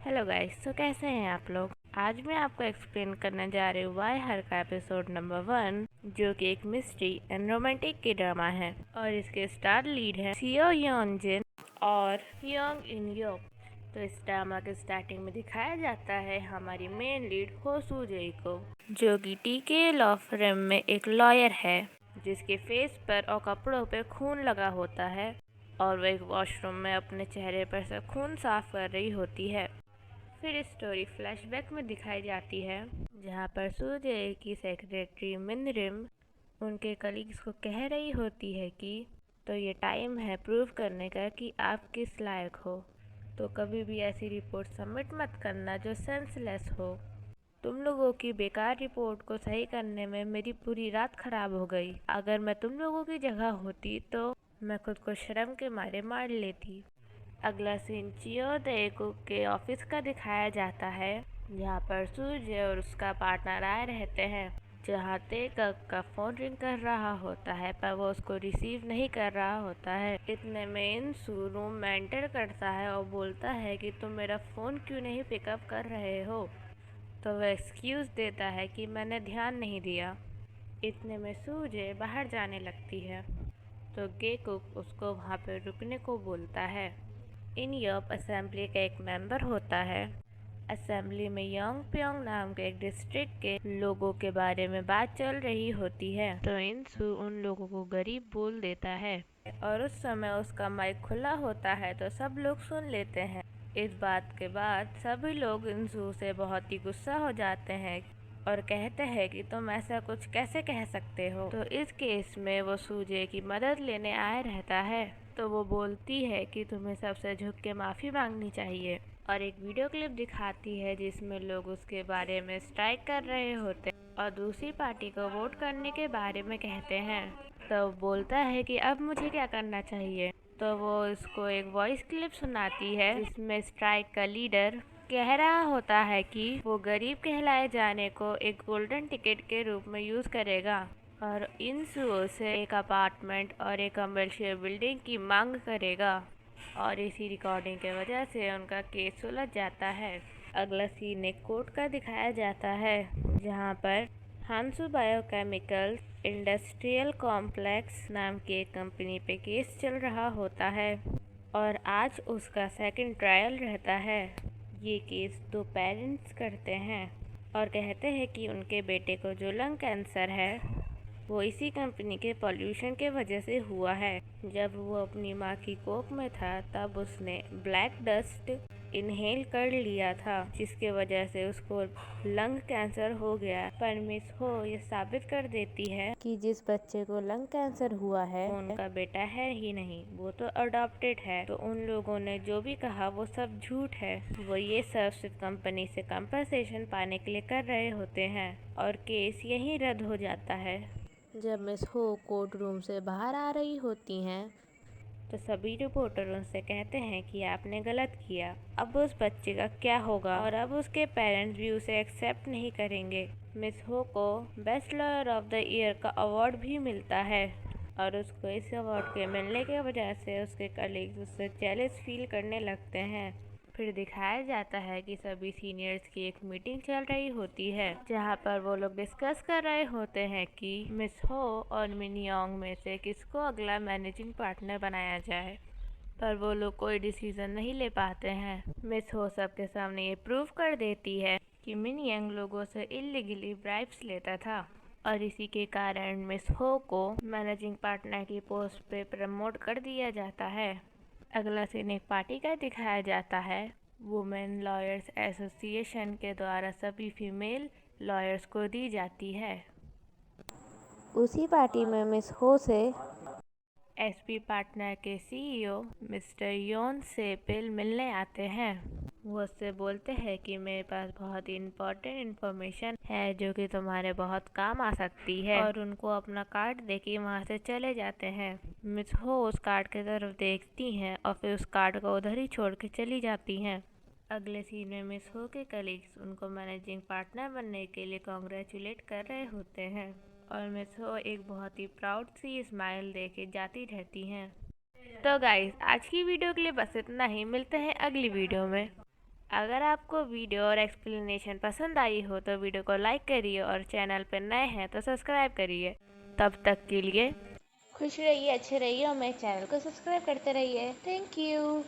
Hello guys, तो कैसे हैं आप लोग। आज मैं आपको एक्सप्लेन करने जा रही हूँ वाई हर का एपिसोड नंबर 1, जो कि एक मिस्ट्री एंड रोमांटिक की ड्रामा है और इसके स्टार लीड है सियो योन जिन और योंग इन योक। तो इस ड्रामा के स्टार्टिंग में दिखाया जाता है हमारी मेन लीड हो सू जेई को, जो कि टीके लॉ फर्म में एक लॉयर है, जिसके फेस पर और कपड़ों पे खून लगा होता है और वह एक वॉशरूम में अपने चेहरे पर से खून साफ कर रही होती है। फिर स्टोरी फ्लैशबैक में दिखाई जाती है, जहाँ पर सूर्य की सेक्रेटरी मिन रिम उनके कलीग्स को कह रही होती है कि तो ये टाइम है प्रूव करने का कि आप किस लायक हो, तो कभी भी ऐसी रिपोर्ट सबमिट मत करना जो सेंसलेस हो। तुम लोगों की बेकार रिपोर्ट को सही करने में मेरी पूरी रात खराब हो गई। अगर मैं तुम लोगों की जगह होती तो मैं खुद को शर्म के मारे मार लेती। अगला सीन चियो देको के ऑफिस का दिखाया जाता है, जहाँ पर सूर्य और उसका पार्टनर आए रहते हैं। जहाँ तेकक का फोन रिंग कर रहा होता है पर वो उसको रिसीव नहीं कर रहा होता है। इतने में इंसू रूम में एंटर करता है और बोलता है कि तुम मेरा फ़ोन क्यों नहीं पिकअप कर रहे हो। तो वह एक्सक्यूज़ देता है कि मैंने ध्यान नहीं दिया। इतने में सूर्य बाहर जाने लगती है, तो गेकुक उसको वहाँ पर रुकने को बोलता है। इन यप असेंबली का एक मेंबर होता है। असेंबली में योंग प्योंग नाम के एक डिस्ट्रिक्ट के लोगों के बारे में बात चल रही होती है, तो इंसू उन लोगों को गरीब बोल देता है और उस समय उसका माइक खुला होता है तो सब लोग सुन लेते हैं। इस बात के बाद सभी लोग इंसू से बहुत ही गुस्सा हो जाते हैं और कहते हैं कि तुम ऐसा कुछ कैसे कह सकते हो। तो इस केस में वो सूजे की मदद लेने आए रहता है, तो वो बोलती है कि तुम्हें सबसे झुक के माफ़ी मांगनी चाहिए और एक वीडियो क्लिप दिखाती है जिसमें लोग उसके बारे में स्ट्राइक कर रहे होते और दूसरी पार्टी को वोट करने के बारे में कहते हैं। तो बोलता है कि अब मुझे क्या करना चाहिए। तो वो इसको एक वॉइस क्लिप सुनाती है जिसमें स्ट्राइक का लीडर कह रहा होता है कि वो गरीब कहलाए जाने को एक गोल्डन टिकट के रूप में यूज़ करेगा और इन सुओं से एक अपार्टमेंट और एक कमर्शियल बिल्डिंग की मांग करेगा और इसी रिकॉर्डिंग के वजह से उनका केस सुलझ जाता है। अगला सीन एक कोर्ट का दिखाया जाता है, जहां पर हांसू बायोकेमिकल्स इंडस्ट्रियल कॉम्प्लेक्स नाम की एक कंपनी पे केस चल रहा होता है और आज उसका सेकंड ट्रायल रहता है। ये केस दो पेरेंट्स करते हैं और कहते हैं कि उनके बेटे को जो लंग कैंसर है वो इसी कंपनी के पॉल्यूशन के वजह से हुआ है। जब वो अपनी माँ की कोख में था तब उसने ब्लैक डस्ट इनहेल कर लिया था, जिसके वजह से उसको लंग कैंसर हो गया। पर मिस हो ये साबित कर देती है कि जिस बच्चे को लंग कैंसर हुआ है वो उनका बेटा है ही नहीं, वो तो अडॉप्टेड है। तो उन लोगों ने जो भी कहा वो सब झूठ है। वो ये सब सिर्फ कंपनी से कंपनसेशन पाने के लिए कर रहे होते हैं और केस यहीं रद्द हो जाता है। जब मिस हो कोर्ट रूम से बाहर आ रही होती हैं तो सभी रिपोर्टर उनसे कहते हैं कि आपने गलत किया, अब उस बच्चे का क्या होगा। और अब उसके पेरेंट्स भी उसे एक्सेप्ट नहीं करेंगे। मिस हो को best lawyer of the year का अवार्ड भी मिलता है और उसको इस अवार्ड के मिलने की वजह से उसके कलीग्स उससे जेलस फील करने लगते हैं। फिर दिखाया जाता है कि सभी सीनियर्स की एक मीटिंग चल रही होती है, जहाँ पर वो लोग डिस्कस कर रहे होते हैं कि मिस हो और मिन योंग में से किसको अगला मैनेजिंग पार्टनर बनाया जाए, पर वो लोग कोई डिसीजन नहीं ले पाते हैं। मिस हो सबके सामने ये प्रूव कर देती है कि मिन योंग लोगों से इलीगली ब्राइब्स लेता था और इसी के कारण मिस हो को मैनेजिंग पार्टनर की पोस्ट पे प्रमोट कर दिया जाता है। अगला सीन एक पार्टी का दिखाया जाता है। वुमेन लॉयर्स एसोसिएशन के द्वारा सभी फीमेल लॉयर्स को दी जाती है। उसी पार्टी में मिस हो से एसपी पार्टनर के सीईओ मिस्टर योन से पिल मिलने आते हैं। वो उससे बोलते हैं कि मेरे पास बहुत ही इम्पोर्टेंट इन्फॉर्मेशन है जो कि तुम्हारे बहुत काम आ सकती है, और उनको अपना कार्ड देके वहाँ से चले जाते हैं। मिस हो उस कार्ड की तरफ देखती हैं और फिर उस कार्ड को उधर ही छोड़ के चली जाती हैं। अगले सीन में मिस हो के कलीग्स उनको मैनेजिंग पार्टनर बनने के लिए कॉन्ग्रेचुलेट कर रहे होते हैं और मिस हो एक बहुत ही प्राउड सी स्माइल दे के जाती रहती हैं। तो गाइस, आज की वीडियो के लिए बस इतना ही। मिलते हैं अगली वीडियो में। अगर आपको वीडियो और एक्सप्लेनेशन पसंद आई हो तो वीडियो को लाइक करिए और चैनल पर नए हैं तो सब्सक्राइब करिए। तब तक के लिए खुश रहिए, अच्छे रहिए और मेरे चैनल को सब्सक्राइब करते रहिए। Thank you.